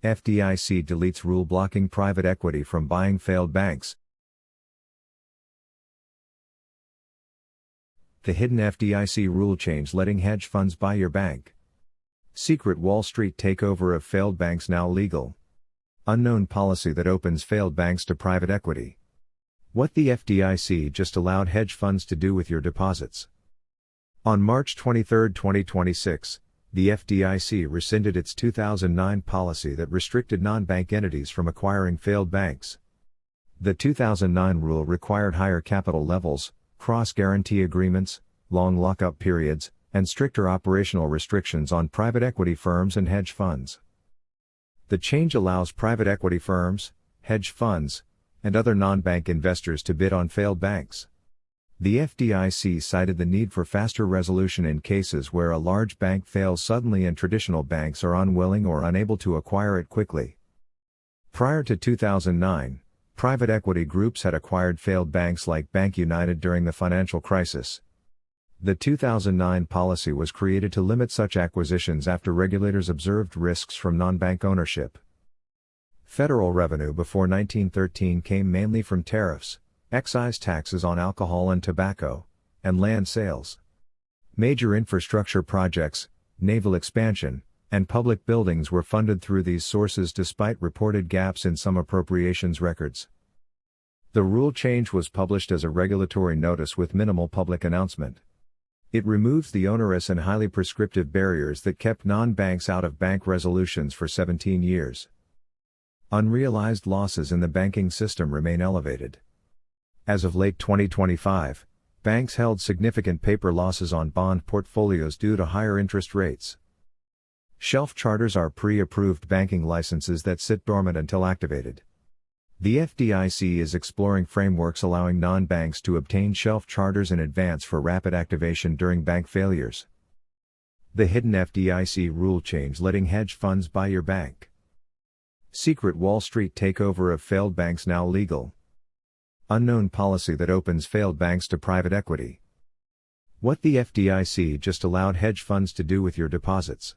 FDIC deletes rule blocking private equity from buying failed banks. The hidden FDIC rule change letting hedge funds buy your bank. Secret Wall Street takeover of failed banks now legal. Unknown policy that opens failed banks to private equity. What the FDIC just allowed hedge funds to do with your deposits. On March 23, 2026, the FDIC rescinded its 2009 policy that restricted non-bank entities from acquiring failed banks. The 2009 rule required higher capital levels, cross-guarantee agreements, long lockup periods, and stricter operational restrictions on private equity firms and hedge funds. The change allows private equity firms, hedge funds, and other non-bank investors to bid on failed banks. The FDIC cited the need for faster resolution in cases where a large bank fails suddenly and traditional banks are unwilling or unable to acquire it quickly. Prior to 2009, private equity groups had acquired failed banks like Bank United during the financial crisis. The 2009 policy was created to limit such acquisitions after regulators observed risks from non-bank ownership. Federal revenue before 1913 came mainly from tariffs, excise taxes on alcohol and tobacco, and land sales. Major infrastructure projects, naval expansion, and public buildings were funded through these sources despite reported gaps in some appropriations records. The rule change was published as a regulatory notice with minimal public announcement. It removes the onerous and highly prescriptive barriers that kept non-banks out of bank resolutions for 17 years. Unrealized losses in the banking system remain elevated. As of late 2025, banks held significant paper losses on bond portfolios due to higher interest rates. Shelf charters are pre-approved banking licenses that sit dormant until activated. The FDIC is exploring frameworks allowing non-banks to obtain shelf charters in advance for rapid activation during bank failures. The hidden FDIC rule change letting hedge funds buy your bank. Secret Wall Street takeover of failed banks now legal. Unknown policy that opens failed banks to private equity. What the FDIC just allowed hedge funds to do with your deposits.